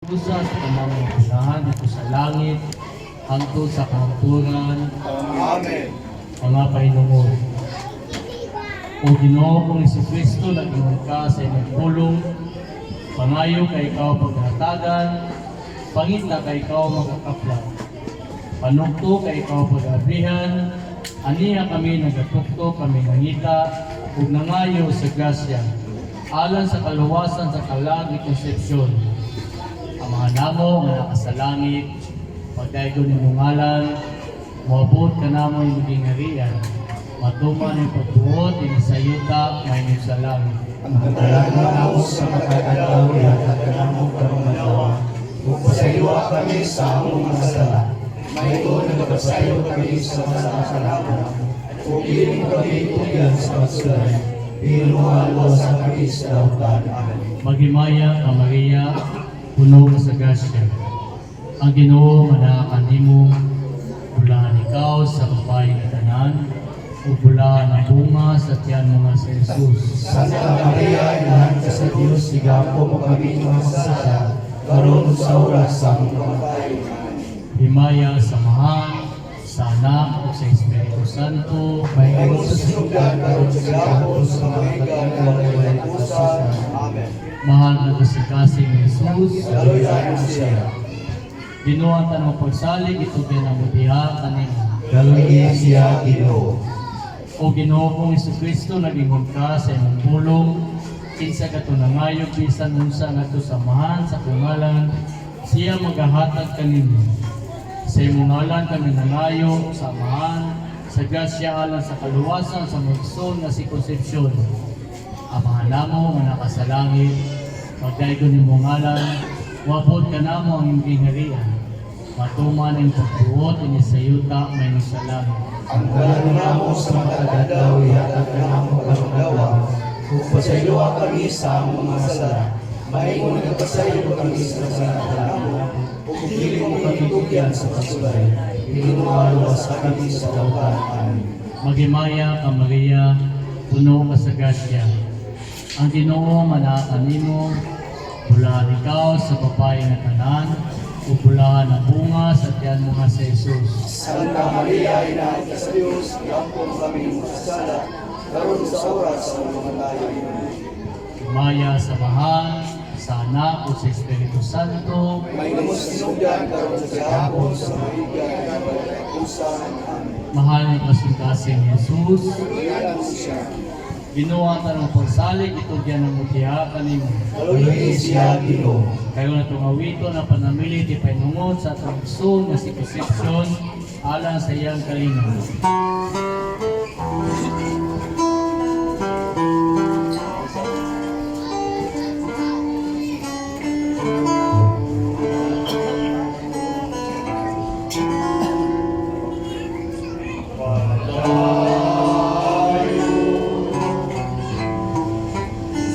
Usa sa kamangutahan dito sa langit, hangtod sa kahangturan. Amen. Mga Panginoon. O Ginoo kong Jesucristo, nag-ingon ka sa inyong pulong, pangayo kay ikaw paghatagan, pangita kay ikaw magkakaplat, panukto kay ikaw pag-abrihan, aniya kami nagatukto, kami nangita, ug nangayo sa grasya, alang sa kaluwasan sa kalag ni konsepsyon. Ang mga namo nga nakasalangit, pagdaygon ni ngalan, moabot ka namo yung maging harian, matuman yung pagbuot, yung sayuta, may nyo sa langit. Ang kadalanan mo sa makakalaw, yatagalaw mo karumalawa. Upasaywa kami sa among masala. May ito nagpasayo kami sa masalaman. Upiling kami tuyan sa masulay. Pinuhalo sa kami sa lautan. Maghimaya ka Maria, puno ka sa grasya. Ang Ginoo manakan nimo, bulahan ikaw sa babae nga tanan, ug bulahan ang bunga sa tiyan mga sa Jesus. Santa Maria, inahan ka sa Diyos, sigapo mo kami mga masala. Karon sa oras sa among pagkamatay. Himaya sa Mahal, sa Anak, ug sa Espiritu Santo, May imo sa sinugdan, karon sa gapon sa mga kagawang walay kusan. Amen. mahal na kasikasing Jesus. Daluyan mo siya. Binuhat ang pagsalig, ito pinamutiha kanina. Daluyan siya, Ginoo. O Ginoo kong Jesucristo, nagingon ka sa imong pulong, kinsa ka ito nangayo, bisan unsa nga ito samahan sa kungalan, siya maghahatag kanino. Sa imong ngalan kami nangayo, samahan, sa grasya alang sa kaluwasan sa magson nga si Concepcion. Ang mga namo nga nakasalangit, pagdaygon ni mong ngalan, wapod ka namo ang iyong gingharian. Matuman ang pagbuot, inisayuta, may nasalangit. Ang kalanaw mo sa matagadaw, yatag ka namo karumalawa. Upasaywa kami sa among masala. May imo nagpasayo kami sa masalaman. Upili mo kami tugyan sa kasulay. Pinuhalo sa kami sa lautan. Amen. Maghimaya ka Maria, puno ka sa grasya. Ang Ginoo manakan nimo, bulahan ikaw sa babae nga tanan, ug bulahan ang bunga sa tiyan mo nga sa Jesus. Santa Maria, inahan ka sa Diyos, gampong kami masasala. Karon sa oras sa pagkamatay. Himaya sa Mahal, sa Anak, ug sa Espiritu Santo, May imo sa sinugdan, karon sa gapon sa mga kagawang walay kusan. Amen. mahal ni kasing Jesus. Daluyan mo siya. Binuhatan ang pagsalig, ito diyan ang mutiha kanimo. Daluyan siya, Ginoo. Kayo na tungawito na panamili ti painungod sa traksyon nga si Concepcion alang sa iyang kalinaw.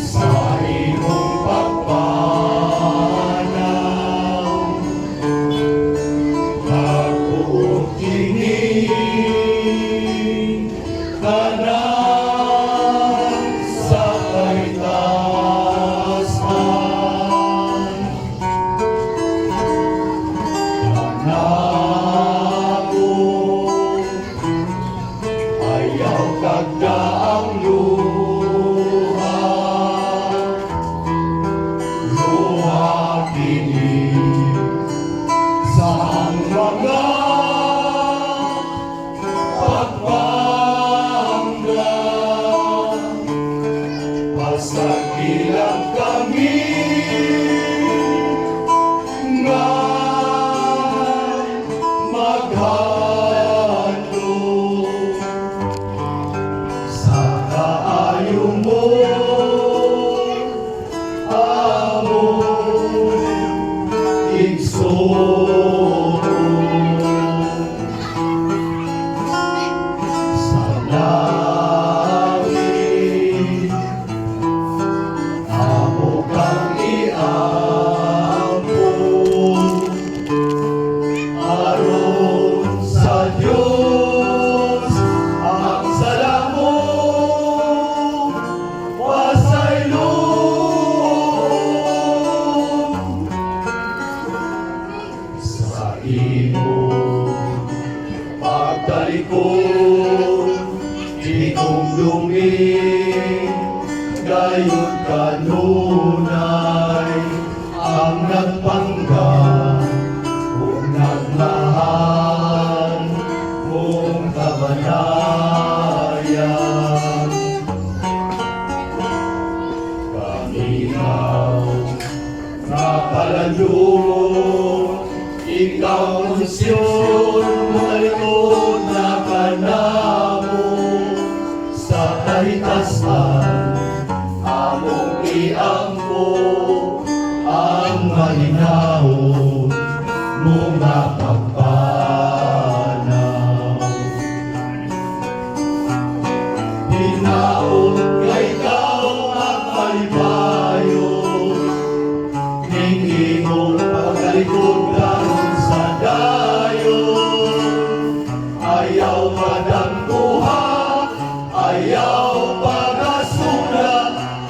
Sa imong pagpanaw, pag-uukinin ka na imo pagtalikod, ikong luming, gayon kanunay, ang nagpangga, kung nagmahal, kung kabanayan. Kaminaw, napalayo, ikaw unsyon, malikod na kanamo, sa kahitasan, among iangko, ang malinahon, mga pagpanaw. Hinaon nga ikaw ang malibayo, ning imong pagkalikod karon sa dayo. Ayaw madangkuha, ayaw pagasula,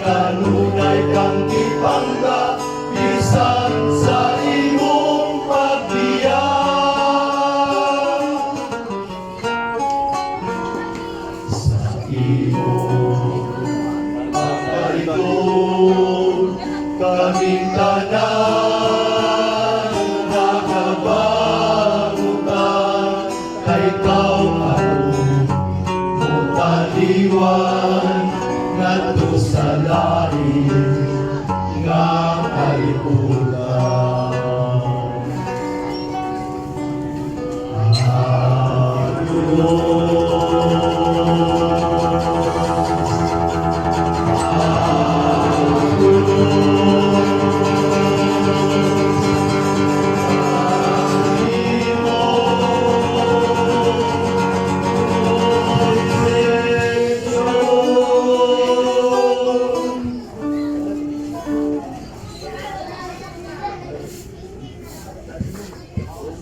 kanunay kang ipangga, bisan sa imong pagbiyak. Sa imong pagkalikod, kaming tanan nagabangutan, kay ikaw ako mutaliwan ngadto sa lain nga kalikutan.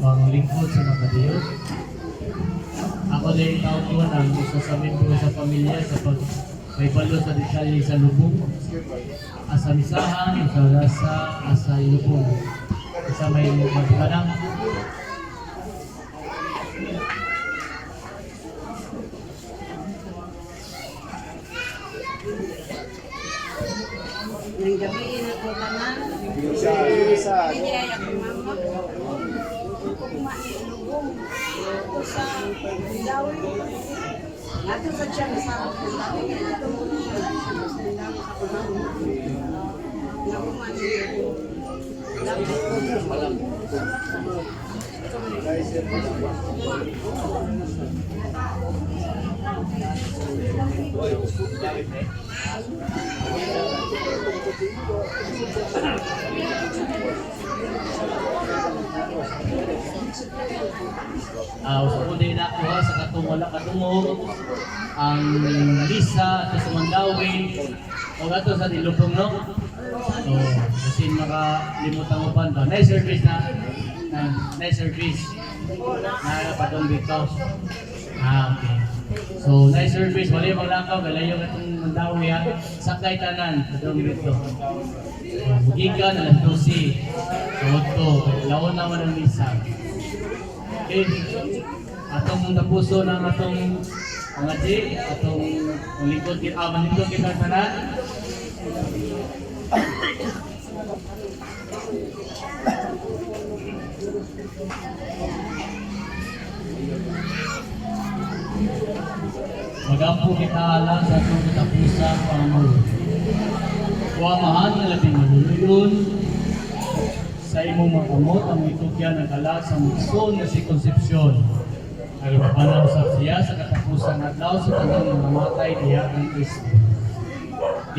Panglingkod sa mga Diyos. Ako din kautuan ang isa sa membro sa pamilya sa pagbalo sa detalye sa lubong. Asa misahan, sa rasa, asa lubong. Isa may magkanang. Ng gabi na ko tanan. Hindi ay ako mama. Kukuma ni lubong. Ito sa dawi. Ato sa tiyan sa dawi. Ito mo sa dawi sa kumama. Nakuma ni lubong. Usa ko din nakuha sa katong wala katungog ang lisa at sa Mandawi o ato sa Dilupong, no? So, kasi makalimutan mo pa ito. Nice service na. Nice service. Nakakapatong dito. Okay. So, nice service. Wala yung maglakaw. Galayo ka itong Mandawi, ha? Sakay tanan. Patong dito. Gigan, alas 12. So, ito. Laon naman ang lisa. Okay. Atong tapuso ng atong mga G, atong lingkod kita tanan. Magampo kita ala sa atong katapusa pangamulo. Kuamahan na labing maluluyon sa imong mga kamot ang itugyan ng kalat sa mugson na si Concepcion. Nagpapanaw sa siya sa katapusan at daw sa tanang mga matay diya ng Kristo.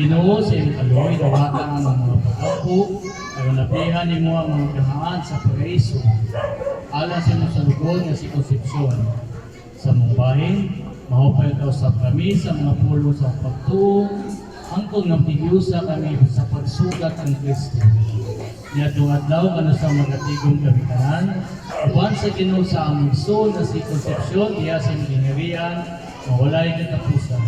Ginoo sa iyong kaloy, nawata ang mga pag-apo, ay napihan ni mo ang mga kahaan sa paraiso. Alang sa iyong salugod na si Concepcion. Sa mong bahin, mahupay daw sa kami sa mga pulo sa pagtuo, hangtong napigyosa kami sa pagsugat ng Kristo. Niyadong adlaw kano sa magatigong kamitanan, uban sa Ginoo sa among so na si Concepcion, diya sa ginerian, mawalay katapusan.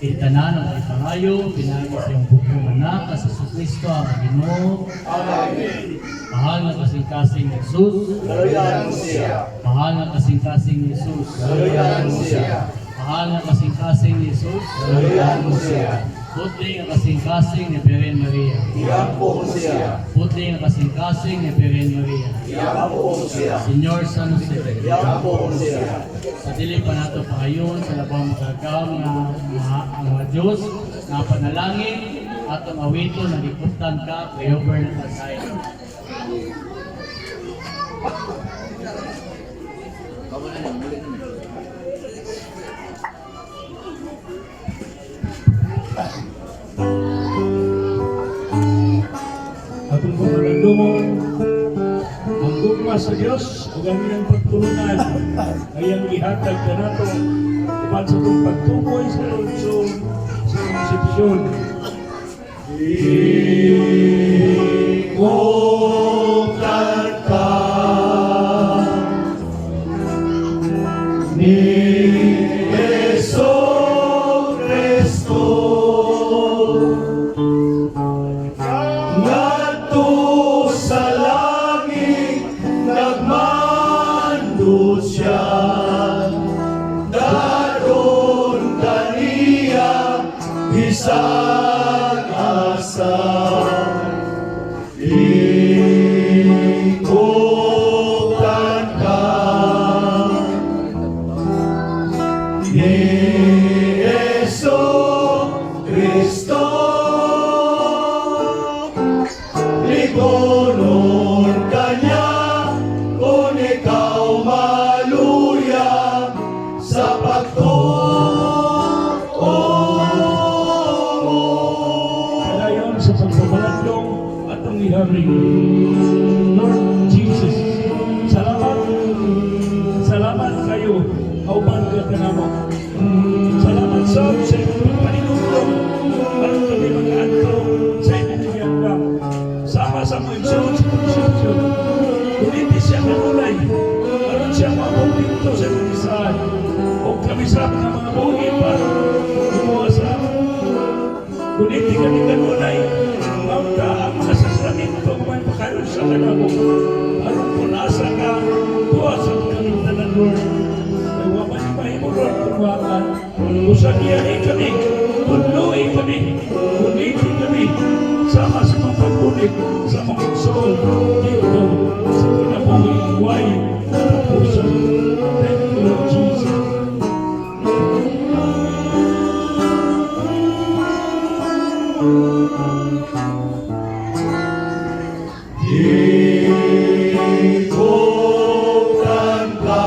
Itanan ang ipangayo, pinagi sa iyong bukong anak, sa Kristo ang Ginoo. Amen. Mahal na kasing-kasing ni Jesus. Daluyan mo siya. Mahal na kasing-kasing ni Jesus. Daluyan mo siya. Mahal na kasing-kasing ni Jesus. Daluyan mo siya. Putli ang kasing-kasing ni Virgen Maria. Iampo mo siya. Putli ang kasing-kasing ni Virgen Maria. Iampo mo siya. Señor San Jose, Iampo mo siya. sa dili pa nato pangayon sa labang magagam nga ang mga Diyos nga panalangin atong awito nagikutan ka kayo Bernadette. Atong pagmamandumon, ang gugma sa Diyos, ug ang iyang pagtulungan, ay ang ihatag na nato, upan sa itong pagtukoy sa lungsong sa konsepsyon. Ikutan ka ni Jesu Kristo ngadto sa langit nagmando siya daron kaniya bisag asa ikutan ka ni Jesu Kristo ligonon kanya kung ikaw maluya sa Kadayon sa pagbabalandong at ang ihari. Lord Jesus, salamat. Salamat kayo. Kauban ka kanamo. Salamat sa iyong paninulong. Para kami mag-ato sa inyong hiyagdang. Sama sa mga ibsunod sa konsepsyon. Kuniti siya kanulay. Aron siya mabuhinto sa kanisahan. O kami sa mga buhi para gumawa sa kuniti kami kanulay. Mauta ang mga sakramento may pakaroon sa kanamo. Aron kung nasa ka, tuwa sa kaming tanan, Lord. Ay waman ni mahimo, Lord, kunwakan. Usan niya kami, kunluin kami, kuniti kami. Sama sa mga pagkulit, sa mga soul, dito, sa kinabuhi, buhay, katapusan. Thank you, Lord Jesus. ikutan ka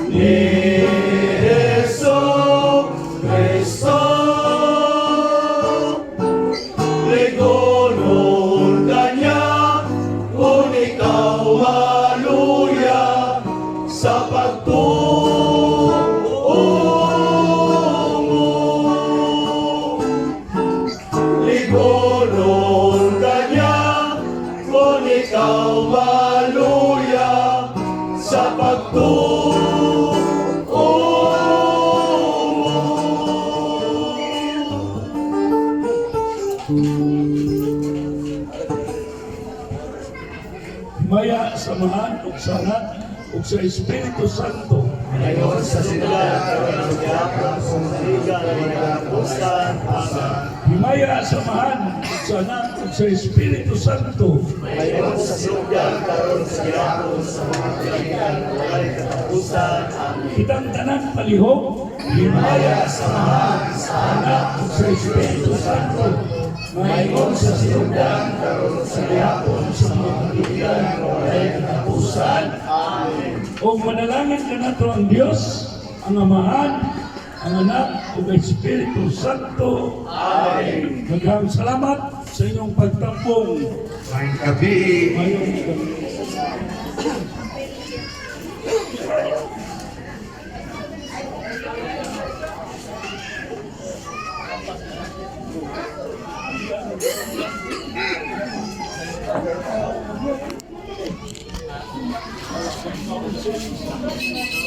ni Jesu Kristo ligonon kanya kung ikaw maluya sa ligonon kanya kung ikaw maluya sa Himaya, samahan, ug sangat, ug sa Espiritu Santo. Ngayon sa sila karon sa saligan ng katapusan. Amen. Himaya, samahan, ug sangat, ug sa Espiritu Santo. Ngayon sa sila karon sa gihapon sa mga kaibigan walay katapusan. Amen. Kitang tanan palihog, himaya, samahan, sa anak, ug sa Espiritu Santo. Ngayon sa sinugdan, karon sa gihapon sa mga kaibigan walay katapusan. Amen. O manalangin ka nato ang Diyos, ang Amahan, ang Anak, ug ang Espiritu Santo. Amen. Daghang salamat sa inyong pagtampong. May gabi. Mayong gabi. Thank you.